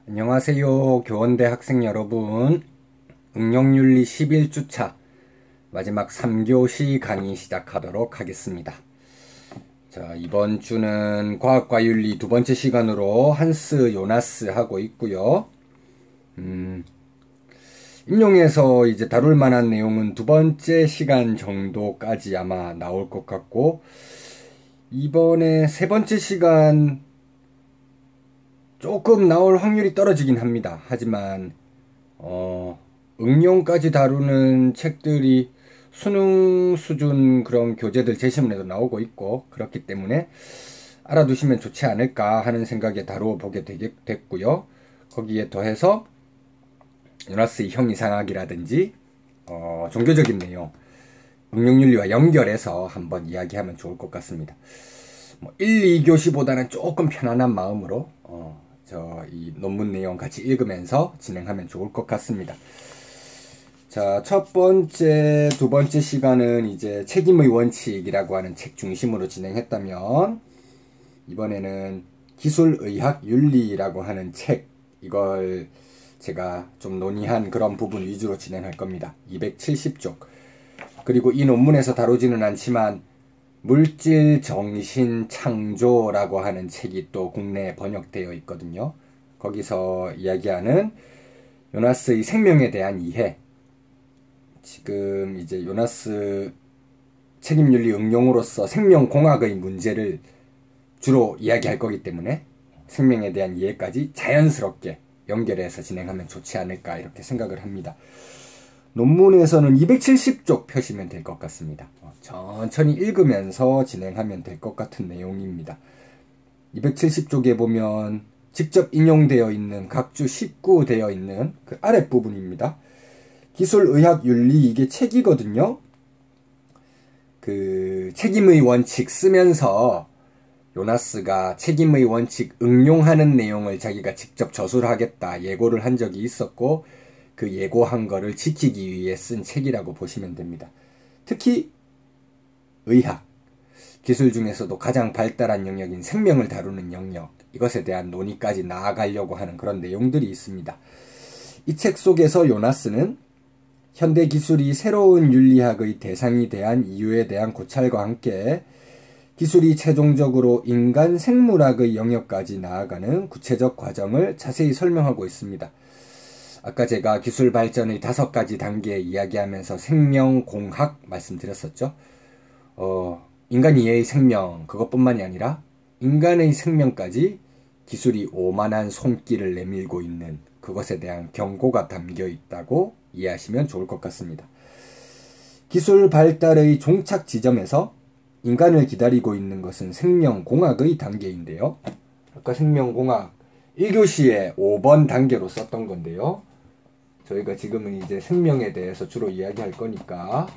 안녕하세요. 교원대 학생 여러분. 응용윤리 11주차 마지막 3교시 강의 시작하도록 하겠습니다. 자, 이번 주는 과학과 윤리 두 번째 시간으로 한스 요나스 하고 있고요. 임용에서 이제 다룰 만한 내용은 두 번째 시간 정도까지 아마 나올 것 같고, 이번에 세 번째 시간 조금 나올 확률이 떨어지긴 합니다. 하지만 응용까지 다루는 책들이 수능 수준 그런 교재들 제시문에도 나오고 있고, 그렇기 때문에 알아두시면 좋지 않을까 하는 생각에 다루어 보게 됐고요. 거기에 더해서 요나스의 형이상학이라든지 종교적인 내용, 응용윤리와 연결해서 한번 이야기하면 좋을 것 같습니다. 1, 2교시보다는 조금 편안한 마음으로 이 논문 내용 같이 읽으면서 진행하면 좋을 것 같습니다. 자, 첫 번째, 두 번째 시간은 이제 책임의 원칙이라고 하는 책 중심으로 진행했다면, 이번에는 기술의학 윤리라고 하는 책, 이걸 제가 좀 논의한 그런 부분 위주로 진행할 겁니다. 270쪽. 그리고 이 논문에서 다루지는 않지만 물질 정신 창조라고 하는 책이 또 국내에 번역되어 있거든요. 거기서 이야기하는 요나스의 생명에 대한 이해. 지금 이제 요나스 책임윤리 응용으로서 생명공학의 문제를 주로 이야기할 거기 때문에 생명에 대한 이해까지 자연스럽게 연결해서 진행하면 좋지 않을까 이렇게 생각을 합니다. 논문에서는 270쪽 펴시면 될 것 같습니다. 천천히 읽으면서 진행하면 될 것 같은 내용입니다. 270쪽에 보면 직접 인용되어 있는 각주 19되어 있는 그 아랫부분입니다. 기술의학윤리, 이게 책이거든요. 그 책임의 원칙 쓰면서 요나스가 책임의 원칙 응용하는 내용을 자기가 직접 저술을 하겠다 예고를 한 적이 있었고, 그 예고한 거를 지키기 위해 쓴 책이라고 보시면 됩니다. 특히 의학, 기술 중에서도 가장 발달한 영역인 생명을 다루는 영역, 이것에 대한 논의까지 나아가려고 하는 그런 내용들이 있습니다. 이 책 속에서 요나스는 현대 기술이 새로운 윤리학의 대상이 대한 이유에 대한 고찰과 함께 기술이 최종적으로 인간 생물학의 영역까지 나아가는 구체적 과정을 자세히 설명하고 있습니다. 아까 제가 기술 발전의 5가지 단계 이야기하면서 생명공학 말씀드렸었죠. 인간 이해의 생명, 그것뿐만이 아니라 인간의 생명까지 기술이 오만한 손길을 내밀고 있는 그것에 대한 경고가 담겨 있다고 이해하시면 좋을 것 같습니다. 기술 발달의 종착 지점에서 인간을 기다리고 있는 것은 생명공학의 단계인데요. 아까 생명공학 1교시에 5번 단계로 썼던 건데요. 저희가 지금은 이제 생명에 대해서 주로 이야기할 거니까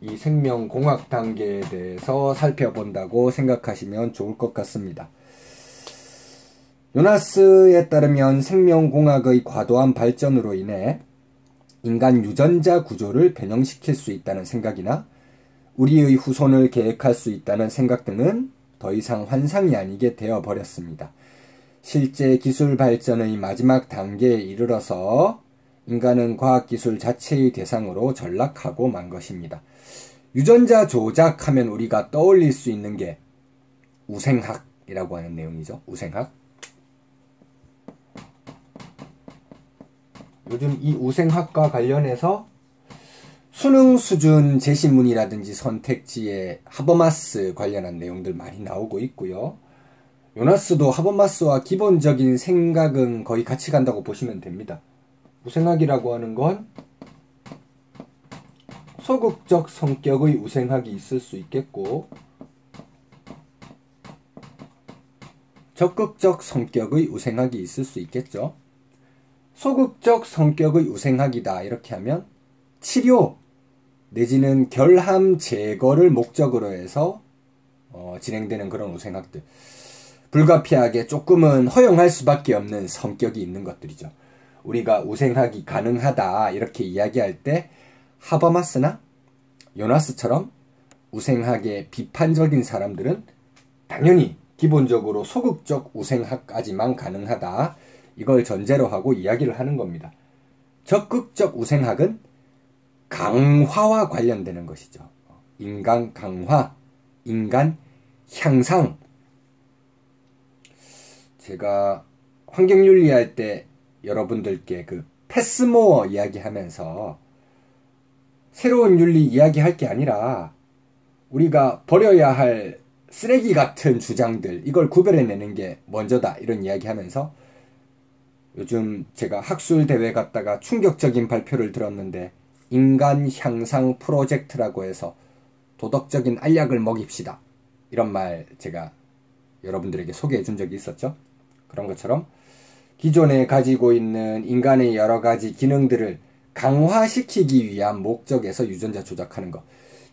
이 생명공학 단계에 대해서 살펴본다고 생각하시면 좋을 것 같습니다. 요나스에 따르면 생명공학의 과도한 발전으로 인해 인간 유전자 구조를 변형시킬 수 있다는 생각이나 우리의 후손을 계획할 수 있다는 생각 등은 더 이상 환상이 아니게 되어버렸습니다. 실제 기술 발전의 마지막 단계에 이르러서 인간은 과학기술 자체의 대상으로 전락하고 만 것입니다. 유전자 조작하면 우리가 떠올릴 수 있는 게 우생학이라고 하는 내용이죠. 우생학. 요즘 이 우생학과 관련해서 수능 수준 제시문이라든지 선택지에 하버마스 관련한 내용들 많이 나오고 있고요. 요나스도 하버마스와 기본적인 생각은 거의 같이 간다고 보시면 됩니다. 우생학이라고 하는 건 소극적 성격의 우생학이 있을 수 있겠고, 적극적 성격의 우생학이 있을 수 있겠죠. 소극적 성격의 우생학이다 이렇게 하면 치료 내지는 결함 제거를 목적으로 해서 진행되는 그런 우생학들, 불가피하게 조금은 허용할 수밖에 없는 성격이 있는 것들이죠. 우리가 우생학이 가능하다 이렇게 이야기할 때 하버마스나 요나스처럼 우생학에 비판적인 사람들은 당연히 기본적으로 소극적 우생학까지만 가능하다 이걸 전제로 하고 이야기를 하는 겁니다. 적극적 우생학은 강화와 관련되는 것이죠. 인간 강화, 인간 향상. 제가 환경윤리 할 때 여러분들께 그 패스모어 이야기하면서 새로운 윤리 이야기할 게 아니라 우리가 버려야 할 쓰레기 같은 주장들, 이걸 구별해내는 게 먼저다, 이런 이야기하면서 요즘 제가 학술 대회 갔다가 충격적인 발표를 들었는데 인간 향상 프로젝트라고 해서 도덕적인 알약을 먹입시다, 이런 말 제가 여러분들에게 소개해 준 적이 있었죠. 그런 것처럼 기존에 가지고 있는 인간의 여러 가지 기능들을 강화시키기 위한 목적에서 유전자 조작하는 것,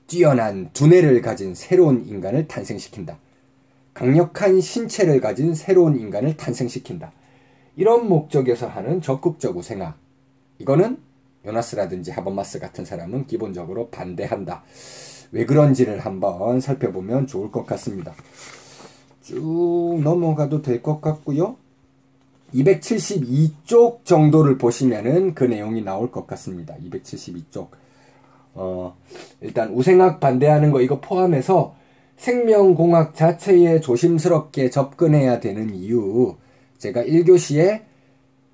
뛰어난 두뇌를 가진 새로운 인간을 탄생시킨다, 강력한 신체를 가진 새로운 인간을 탄생시킨다, 이런 목적에서 하는 적극적 우생학, 이거는 요나스라든지 하버마스 같은 사람은 기본적으로 반대한다. 왜 그런지를 한번 살펴보면 좋을 것 같습니다. 쭉 넘어가도 될 것 같고요. 272쪽 정도를 보시면은 그 내용이 나올 것 같습니다. 272쪽. 일단 우생학 반대하는 거 이거 포함해서 생명공학 자체에 조심스럽게 접근해야 되는 이유, 제가 1교시에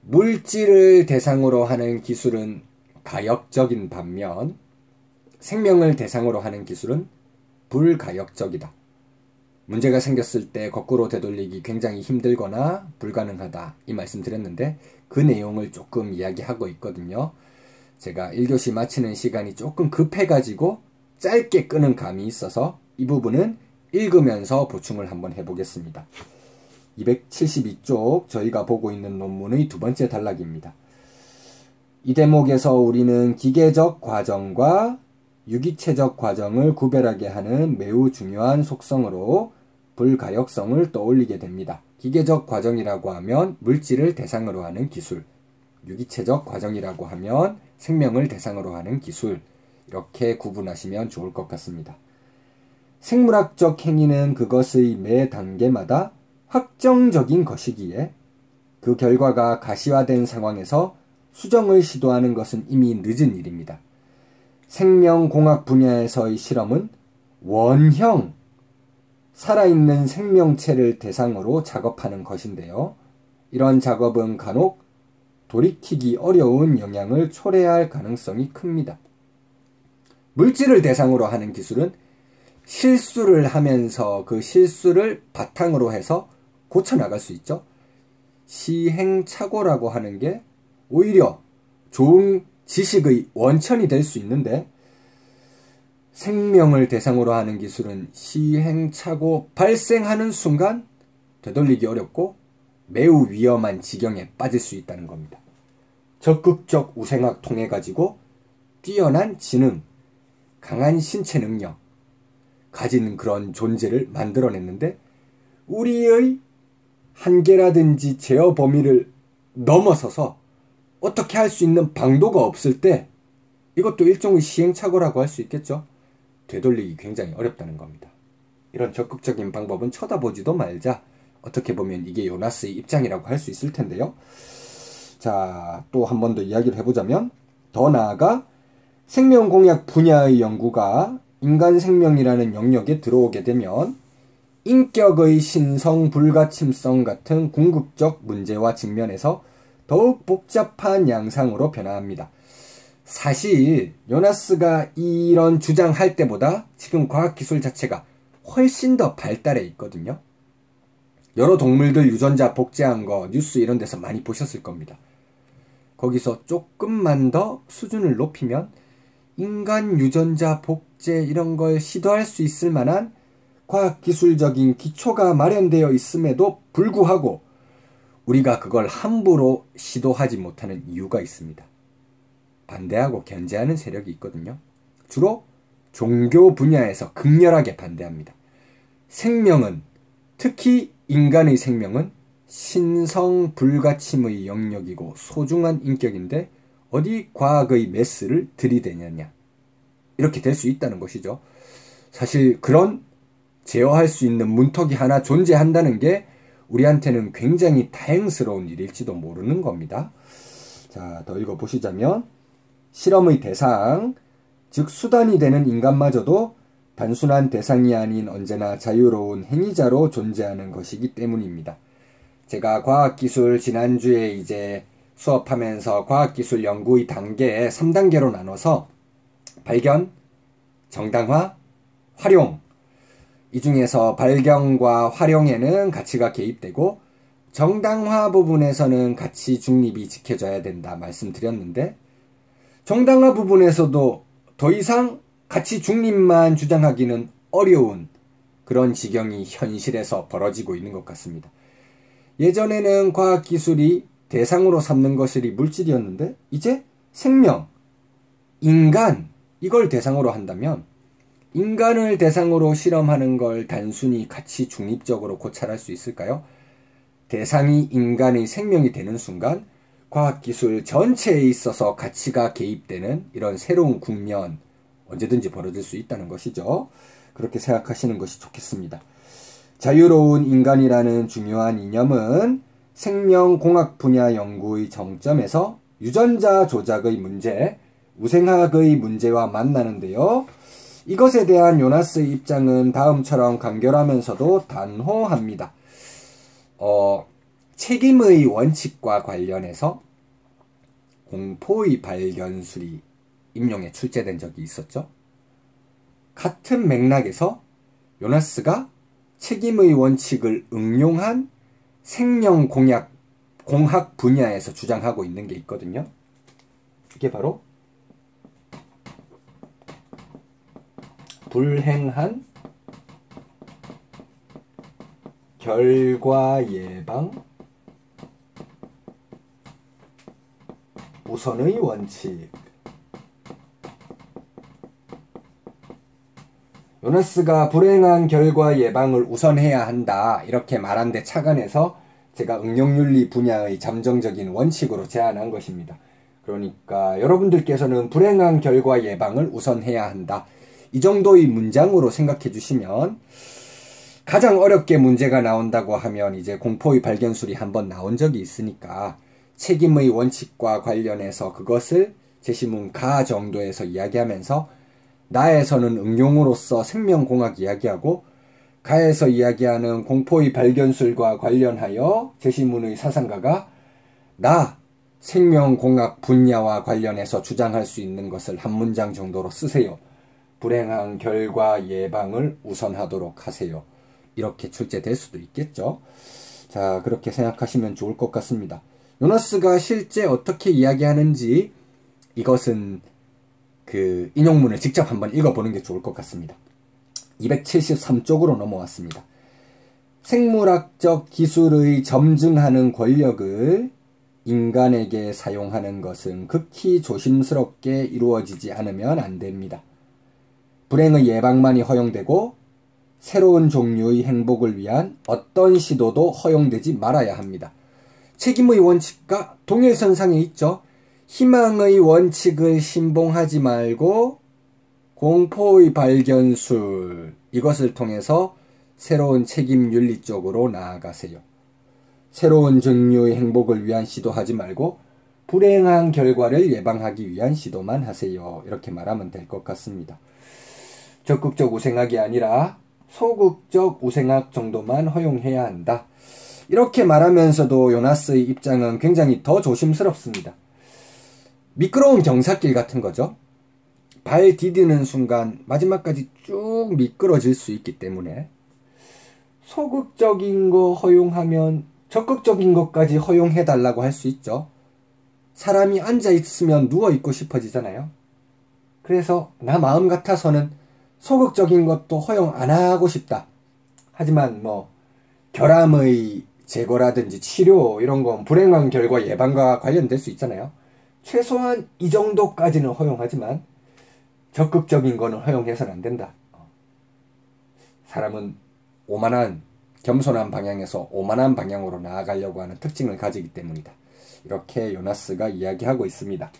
물질을 대상으로 하는 기술은 가역적인 반면 생명을 대상으로 하는 기술은 불가역적이다. 문제가 생겼을 때 거꾸로 되돌리기 굉장히 힘들거나 불가능하다, 이 말씀 드렸는데 그 내용을 조금 이야기하고 있거든요. 제가 1교시 마치는 시간이 조금 급해가지고 짧게 끄는 감이 있어서 이 부분은 읽으면서 보충을 한번 해보겠습니다. 272쪽 저희가 보고 있는 논문의 두 번째 단락입니다. 이 대목에서 우리는 기계적 과정과 유기체적 과정을 구별하게 하는 매우 중요한 속성으로 불가역성을 떠올리게 됩니다. 기계적 과정이라고 하면 물질을 대상으로 하는 기술, 유기체적 과정이라고 하면 생명을 대상으로 하는 기술, 이렇게 구분하시면 좋을 것 같습니다. 생물학적 행위는 그것의 매 단계마다 확정적인 것이기에 그 결과가 가시화된 상황에서 수정을 시도하는 것은 이미 늦은 일입니다. 생명공학 분야에서의 실험은 원형, 살아있는 생명체를 대상으로 작업하는 것인데요. 이런 작업은 간혹 돌이키기 어려운 영향을 초래할 가능성이 큽니다. 물질을 대상으로 하는 기술은 실수를 하면서 그 실수를 바탕으로 해서 고쳐나갈 수 있죠. 시행착오라고 하는 게 오히려 좋은 지식의 원천이 될 수 있는데, 생명을 대상으로 하는 기술은 시행착오 발생하는 순간 되돌리기 어렵고 매우 위험한 지경에 빠질 수 있다는 겁니다. 적극적 우생학 통해 가지고 뛰어난 지능, 강한 신체 능력 가진 그런 존재를 만들어냈는데 우리의 한계라든지 제어 범위를 넘어서서 어떻게 할 수 있는 방도가 없을 때 이것도 일종의 시행착오라고 할 수 있겠죠. 되돌리기 굉장히 어렵다는 겁니다. 이런 적극적인 방법은 쳐다보지도 말자. 어떻게 보면 이게 요나스의 입장이라고 할 수 있을 텐데요. 자, 또 한 번 더 이야기를 해보자면, 더 나아가 생명공학 분야의 연구가 인간 생명이라는 영역에 들어오게 되면 인격의 신성 불가침성 같은 궁극적 문제와 직면해서 더욱 복잡한 양상으로 변화합니다. 사실 요나스가 이런 주장할 때보다 지금 과학기술 자체가 훨씬 더 발달해 있거든요. 여러 동물들 유전자 복제한 거 뉴스 이런 데서 많이 보셨을 겁니다. 거기서 조금만 더 수준을 높이면 인간 유전자 복제 이런 걸 시도할 수 있을 만한 과학기술적인 기초가 마련되어 있음에도 불구하고 우리가 그걸 함부로 시도하지 못하는 이유가 있습니다. 반대하고 견제하는 세력이 있거든요. 주로 종교 분야에서 극렬하게 반대합니다. 생명은, 특히 인간의 생명은 신성 불가침의 영역이고 소중한 인격인데 어디 과학의 메스를 들이대느냐, 이렇게 될 수 있다는 것이죠. 사실 그런 제어할 수 있는 문턱이 하나 존재한다는 게 우리한테는 굉장히 다행스러운 일일지도 모르는 겁니다. 자, 더 읽어보시자면 실험의 대상, 즉 수단이 되는 인간마저도 단순한 대상이 아닌 언제나 자유로운 행위자로 존재하는 것이기 때문입니다. 제가 과학기술 지난주에 이제 수업하면서 과학기술 연구의 단계에 3단계로 나눠서 발견, 정당화, 활용, 이 중에서 발견과 활용에는 가치가 개입되고 정당화 부분에서는 가치 중립이 지켜져야 된다 말씀드렸는데, 정당화 부분에서도 더 이상 가치 중립만 주장하기는 어려운 그런 지경이 현실에서 벌어지고 있는 것 같습니다. 예전에는 과학기술이 대상으로 삼는 것이 물질이었는데 이제 생명, 인간, 이걸 대상으로 한다면 인간을 대상으로 실험하는 걸 단순히 가치 중립적으로 고찰할 수 있을까요? 대상이 인간의 생명이 되는 순간 과학기술 전체에 있어서 가치가 개입되는 이런 새로운 국면 언제든지 벌어질 수 있다는 것이죠. 그렇게 생각하시는 것이 좋겠습니다. 자유로운 인간이라는 중요한 이념은 생명공학 분야 연구의 정점에서 유전자 조작의 문제, 우생학의 문제와 만나는데요. 이것에 대한 요나스의 입장은 다음처럼 간결하면서도 단호합니다. 책임의 원칙과 관련해서 공포의 발견술이 임용에 출제된 적이 있었죠. 같은 맥락에서 요나스가 책임의 원칙을 응용한 생명공학 분야에서 주장하고 있는 게 있거든요. 이게 바로 불행한 결과 예방 우선의 원칙. 요나스가 불행한 결과 예방을 우선해야 한다 이렇게 말한 데 착안해서 제가 응용윤리 분야의 잠정적인 원칙으로 제안한 것입니다. 그러니까 여러분들께서는 불행한 결과 예방을 우선해야 한다, 이 정도의 문장으로 생각해 주시면, 가장 어렵게 문제가 나온다고 하면 이제 공포의 발견술이 한번 나온 적이 있으니까 책임의 원칙과 관련해서 그것을 제시문 가 정도에서 이야기하면서 나에서는 응용으로서 생명공학 이야기하고 가에서 이야기하는 공포의 발견술과 관련하여 제시문의 사상가가 나 생명공학 분야와 관련해서 주장할 수 있는 것을 한 문장 정도로 쓰세요. 불행한 결과 예방을 우선하도록 하세요. 이렇게 출제될 수도 있겠죠. 자, 그렇게 생각하시면 좋을 것 같습니다. 요나스가 실제 어떻게 이야기하는지 이것은 그 인용문을 직접 한번 읽어보는 게 좋을 것 같습니다. 273쪽으로 넘어왔습니다. 생물학적 기술의 점증하는 권력을 인간에게 사용하는 것은 극히 조심스럽게 이루어지지 않으면 안 됩니다. 불행의 예방만이 허용되고 새로운 종류의 행복을 위한 어떤 시도도 허용되지 말아야 합니다. 책임의 원칙과 동일선상에 있죠. 희망의 원칙을 신봉하지 말고 공포의 발견술, 이것을 통해서 새로운 책임 윤리 쪽으로 나아가세요. 새로운 종류의 행복을 위한 시도하지 말고 불행한 결과를 예방하기 위한 시도만 하세요. 이렇게 말하면 될 것 같습니다. 적극적 우생학이 아니라 소극적 우생학 정도만 허용해야 한다. 이렇게 말하면서도 요나스의 입장은 굉장히 더 조심스럽습니다. 미끄러운 경사길 같은 거죠. 발 디디는 순간 마지막까지 쭉 미끄러질 수 있기 때문에 소극적인 거 허용하면 적극적인 것까지 허용해달라고 할 수 있죠. 사람이 앉아있으면 누워있고 싶어지잖아요. 그래서 나 마음 같아서는 소극적인 것도 허용 안 하고 싶다. 하지만 결함의 제거라든지 치료 이런 건 불행한 결과 예방과 관련될 수 있잖아요. 최소한 이 정도까지는 허용하지만 적극적인 거는 허용해서는 안 된다. 사람은 오만한, 겸손한 방향에서 오만한 방향으로 나아가려고 하는 특징을 가지기 때문이다. 이렇게 요나스가 이야기하고 있습니다.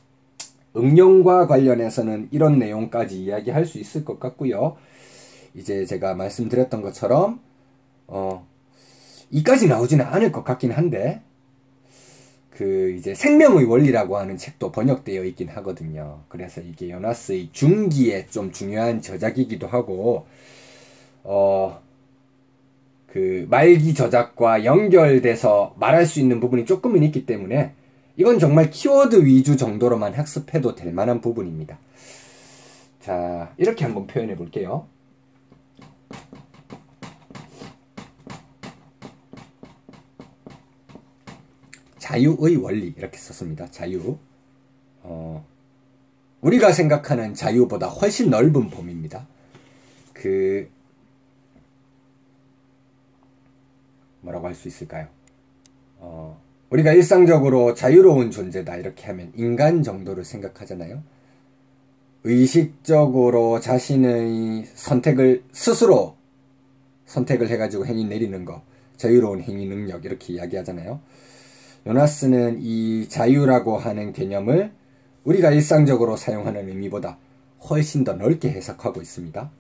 응용과 관련해서는 이런 내용까지 이야기할 수 있을 것 같고요. 이제 제가 말씀드렸던 것처럼 이까지 나오지는 않을 것 같긴 한데, 이제 생명의 원리라고 하는 책도 번역되어 있긴 하거든요. 그래서 이게 요나스의 중기에 좀 중요한 저작이기도 하고, 말기 저작과 연결돼서 말할 수 있는 부분이 조금은 있기 때문에, 이건 정말 키워드 위주 정도로만 학습해도 될 만한 부분입니다. 자, 이렇게 한번 표현해 볼게요. 자유의 원리 이렇게 썼습니다. 자유. 우리가 생각하는 자유보다 훨씬 넓은 범위입니다. 뭐라고 할 수 있을까요? 우리가 일상적으로 자유로운 존재다 이렇게 하면 인간 정도를 생각하잖아요. 의식적으로 자신의 선택을 스스로 선택을 해가지고 행위 내리는 거, 자유로운 행위 능력 이렇게 이야기하잖아요. 요나스는 이 자유라고 하는 개념을 우리가 일상적으로 사용하는 의미보다 훨씬 더 넓게 해석하고 있습니다.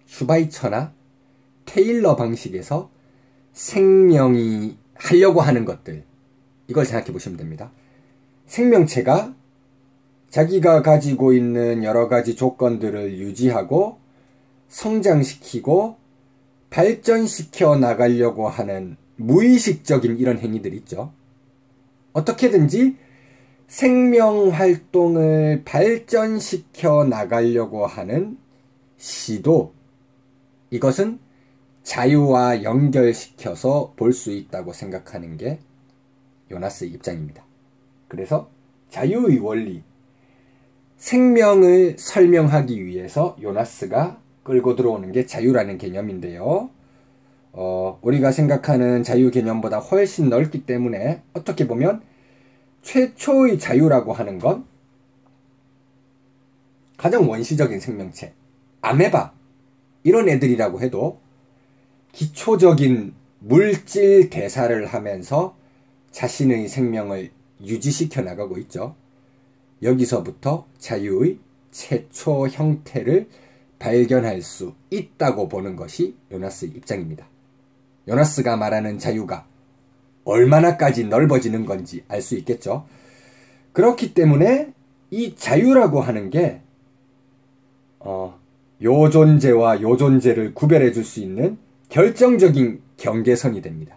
슈바이처나 테일러 방식에서 생명이 하려고 하는 것들, 이걸 생각해 보시면 됩니다. 생명체가 자기가 가지고 있는 여러 가지 조건들을 유지하고 성장시키고 발전시켜 나가려고 하는 무의식적인 이런 행위들 있죠. 어떻게든지 생명 활동을 발전시켜 나가려고 하는 시도, 이것은 자유와 연결시켜서 볼 수 있다고 생각하는 게 요나스의 입장입니다. 그래서 자유의 원리, 생명을 설명하기 위해서 요나스가 끌고 들어오는 게 자유라는 개념인데요. 우리가 생각하는 자유 개념보다 훨씬 넓기 때문에 어떻게 보면 최초의 자유라고 하는 건 가장 원시적인 생명체, 아메바 이런 애들이라고 해도 기초적인 물질 대사를 하면서 자신의 생명을 유지시켜 나가고 있죠. 여기서부터 자유의 최초 형태를 발견할 수 있다고 보는 것이 요나스의 입장입니다. 요나스가 말하는 자유가 얼마나까지 넓어지는 건지 알 수 있겠죠. 그렇기 때문에 이 자유라고 하는 게 요 존재와 요 존재를 구별해 줄 수 있는 결정적인 경계선이 됩니다.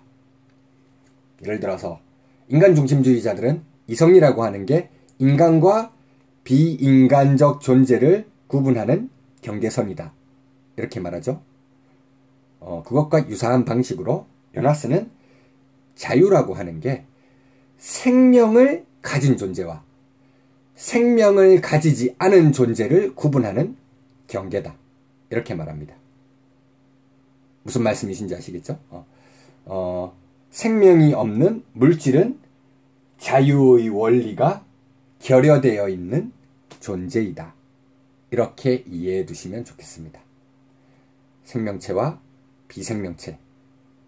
예를 들어서 인간 중심주의자들은 이성이라고 하는 게 인간과 비인간적 존재를 구분하는 경계선이다, 이렇게 말하죠. 그것과 유사한 방식으로 요나스는 자유라고 하는 게 생명을 가진 존재와 생명을 가지지 않은 존재를 구분하는 경계다, 이렇게 말합니다. 무슨 말씀이신지 아시겠죠? 생명이 없는 물질은 자유의 원리가 결여되어 있는 존재이다, 이렇게 이해해 두시면 좋겠습니다. 생명체와 비생명체,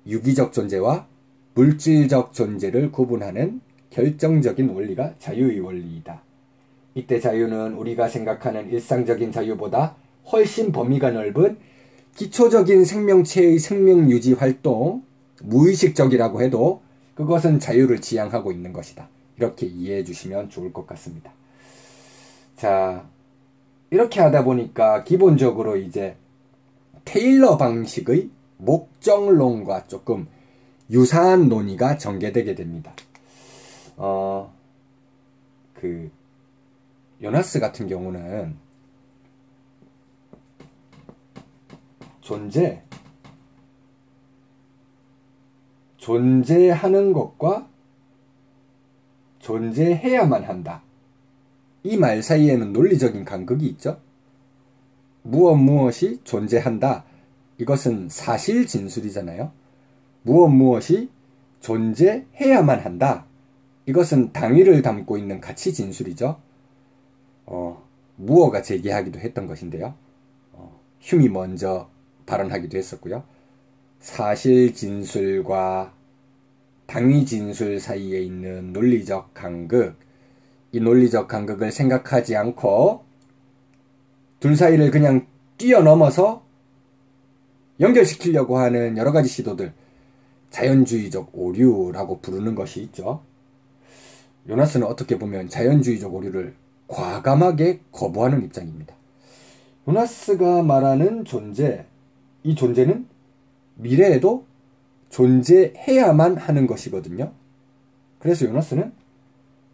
유기적 존재와 물질적 존재를 구분하는 결정적인 원리가 자유의 원리이다. 이때 자유는 우리가 생각하는 일상적인 자유보다 훨씬 범위가 넓은 기초적인 생명체의 생명유지 활동, 무의식적이라고 해도 그것은 자유를 지향하고 있는 것이다, 이렇게 이해해 주시면 좋을 것 같습니다. 자, 이렇게 하다 보니까 기본적으로 이제 테일러 방식의 목적론과 조금 유사한 논의가 전개되게 됩니다. 요나스 같은 경우는 존재하는 것과 존재해야만 한다, 이 말 사이에는 논리적인 간극이 있죠. 무엇이 존재한다, 이것은 사실 진술이잖아요. 무엇이 존재해야만 한다, 이것은 당위를 담고 있는 가치 진술이죠. 무어가 제기하기도 했던 것인데요. 휴미 먼저 발언하기도 했었고요. 사실 진술과 당위 진술 사이에 있는 논리적 간극, 이 논리적 간극을 생각하지 않고 둘 사이를 그냥 뛰어넘어서 연결시키려고 하는 여러 가지 시도들, 자연주의적 오류라고 부르는 것이 있죠. 요나스는 어떻게 보면 자연주의적 오류를 과감하게 거부하는 입장입니다. 요나스가 말하는 존재, 이 존재는 미래에도 존재해야만 하는 것이거든요. 그래서 요나스는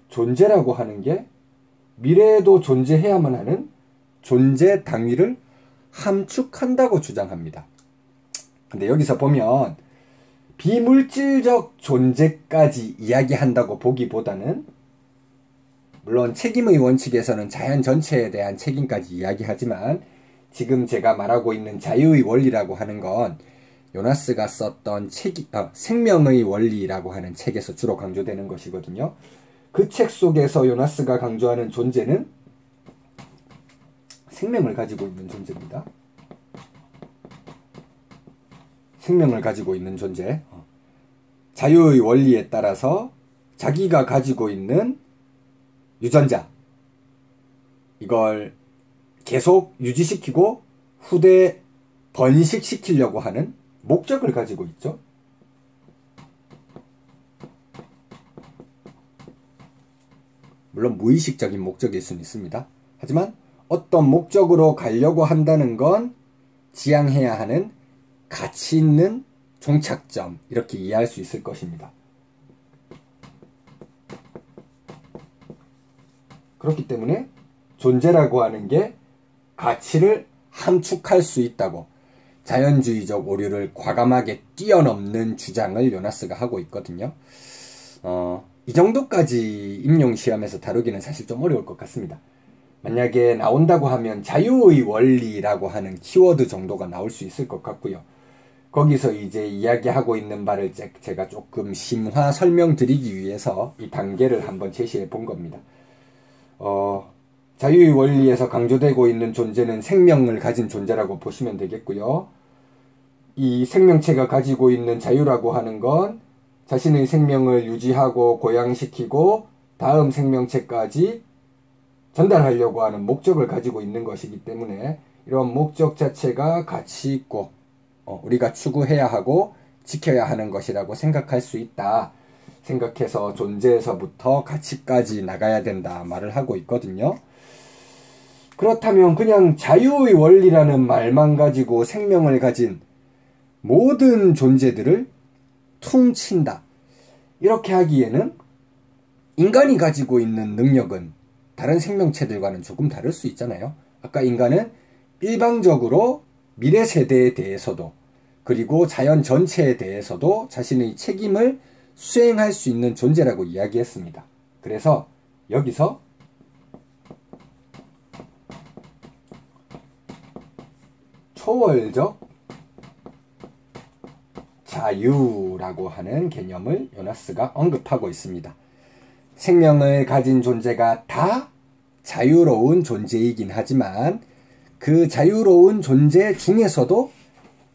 존재라고 하는 게 미래에도 존재해야만 하는 존재 당위를 함축한다고 주장합니다. 근데 여기서 보면 비물질적 존재까지 이야기한다고 보기보다는, 물론 책임의 원칙에서는 자연 전체에 대한 책임까지 이야기하지만 지금 제가 말하고 있는 자유의 원리라고 하는 건 요나스가 썼던 생명의 원리라고 하는 책에서 주로 강조되는 것이거든요. 그 책 속에서 요나스가 강조하는 존재는 생명을 가지고 있는 존재입니다. 생명을 가지고 있는 존재. 자유의 원리에 따라서 자기가 가지고 있는 유전자, 이걸 계속 유지시키고 후대 번식시키려고 하는 목적을 가지고 있죠. 물론 무의식적인 목적일 수는 있습니다. 하지만 어떤 목적으로 가려고 한다는 건 지향해야 하는 가치 있는 종착점, 이렇게 이해할 수 있을 것입니다. 그렇기 때문에 존재라고 하는 게 가치를 함축할 수 있다고 자연주의적 오류를 과감하게 뛰어넘는 주장을 요나스가 하고 있거든요. 이 정도까지 임용시험에서 다루기는 사실 좀 어려울 것 같습니다. 만약에 나온다고 하면 자유의 원리라고 하는 키워드 정도가 나올 수 있을 것 같고요. 거기서 이제 이야기하고 있는 바를 제가 조금 심화 설명드리기 위해서 이 단계를 한번 제시해 본 겁니다. 자유의 원리에서 강조되고 있는 존재는 생명을 가진 존재라고 보시면 되겠고요. 이 생명체가 가지고 있는 자유라고 하는 건 자신의 생명을 유지하고 고양시키고 다음 생명체까지 전달하려고 하는 목적을 가지고 있는 것이기 때문에 이런 목적 자체가 가치 있고 우리가 추구해야 하고 지켜야 하는 것이라고 생각할 수 있다. 생각해서 존재에서부터 가치까지 나가야 된다 말을 하고 있거든요. 그렇다면 그냥 자유의 원리라는 말만 가지고 생명을 가진 모든 존재들을 퉁친다, 이렇게 하기에는 인간이 가지고 있는 능력은 다른 생명체들과는 조금 다를 수 있잖아요. 아까 인간은 일방적으로 미래 세대에 대해서도 그리고 자연 전체에 대해서도 자신의 책임을 수행할 수 있는 존재라고 이야기했습니다. 그래서 여기서 초월적 자유라고 하는 개념을 요나스가 언급하고 있습니다. 생명을 가진 존재가 다 자유로운 존재이긴 하지만 그 자유로운 존재 중에서도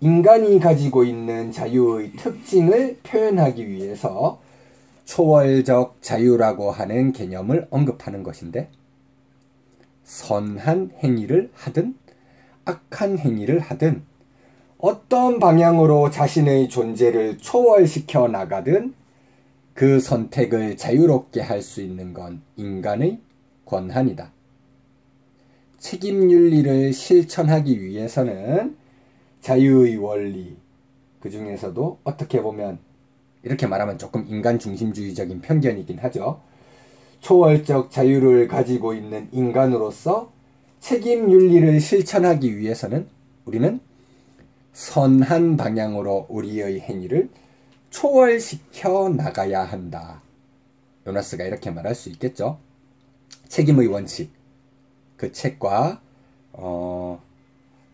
인간이 가지고 있는 자유의 특징을 표현하기 위해서 초월적 자유라고 하는 개념을 언급하는 것인데, 선한 행위를 하든 악한 행위를 하든 어떤 방향으로 자신의 존재를 초월시켜 나가든 그 선택을 자유롭게 할 수 있는 건 인간의 권한이다. 책임윤리를 실천하기 위해서는 자유의 원리, 그 중에서도 어떻게 보면 이렇게 말하면 조금 인간 중심주의적인 편견이긴 하죠. 초월적 자유를 가지고 있는 인간으로서 책임윤리를 실천하기 위해서는 우리는 선한 방향으로 우리의 행위를 초월시켜 나가야 한다. 요나스가 이렇게 말할 수 있겠죠. 책임의 원칙, 그 책과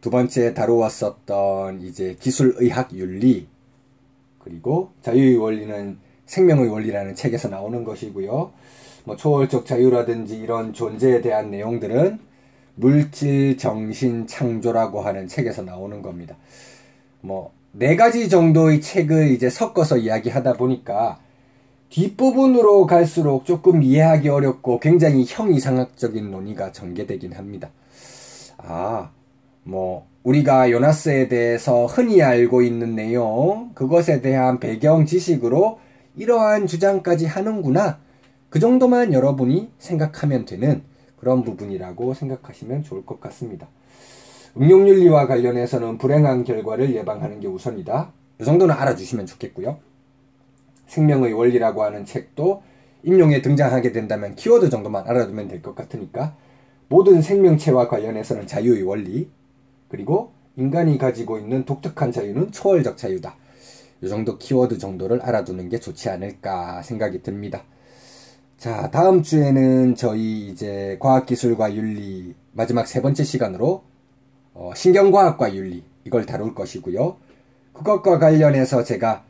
두 번째 다루었었던 이제 기술의학 윤리, 그리고 자유의 원리는 생명의 원리라는 책에서 나오는 것이고요. 초월적 자유라든지 이런 존재에 대한 내용들은 물질 정신 창조라고 하는 책에서 나오는 겁니다. 네 가지 정도의 책을 이제 섞어서 이야기하다 보니까 뒷부분으로 갈수록 조금 이해하기 어렵고 굉장히 형이상학적인 논의가 전개되긴 합니다. 우리가 요나스에 대해서 흔히 알고 있는 내용, 그것에 대한 배경 지식으로 이러한 주장까지 하는구나. 그 정도만 여러분이 생각하면 되는 그런 부분이라고 생각하시면 좋을 것 같습니다. 응용윤리와 관련해서는 불행한 결과를 예방하는 게 우선이다. 이 정도는 알아주시면 좋겠고요. 생명의 원리라고 하는 책도 임용에 등장하게 된다면 키워드 정도만 알아두면 될 것 같으니까 모든 생명체와 관련해서는 자유의 원리, 그리고 인간이 가지고 있는 독특한 자유는 초월적 자유다. 이 정도 키워드 정도를 알아두는 게 좋지 않을까 생각이 듭니다. 자, 다음 주에는 저희 이제 과학기술과 윤리 마지막 세 번째 시간으로 신경과학과 윤리 이걸 다룰 것이고요. 그것과 관련해서 제가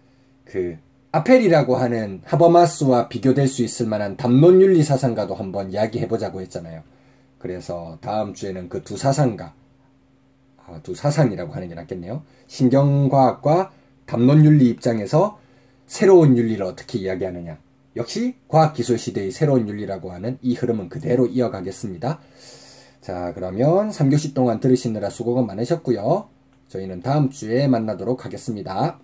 아펠이라고 하는 하버마스와 비교될 수 있을 만한 담론윤리 사상가도 한번 이야기해보자고 했잖아요. 그래서 다음 주에는 그 두 사상가, 두 사상이라고 하는 게 낫겠네요. 신경과학과 담론윤리 입장에서 새로운 윤리를 어떻게 이야기하느냐. 역시 과학기술 시대의 새로운 윤리라고 하는 이 흐름은 그대로 이어가겠습니다. 자, 그러면 3교시 동안 들으시느라 수고가 많으셨고요. 저희는 다음 주에 만나도록 하겠습니다.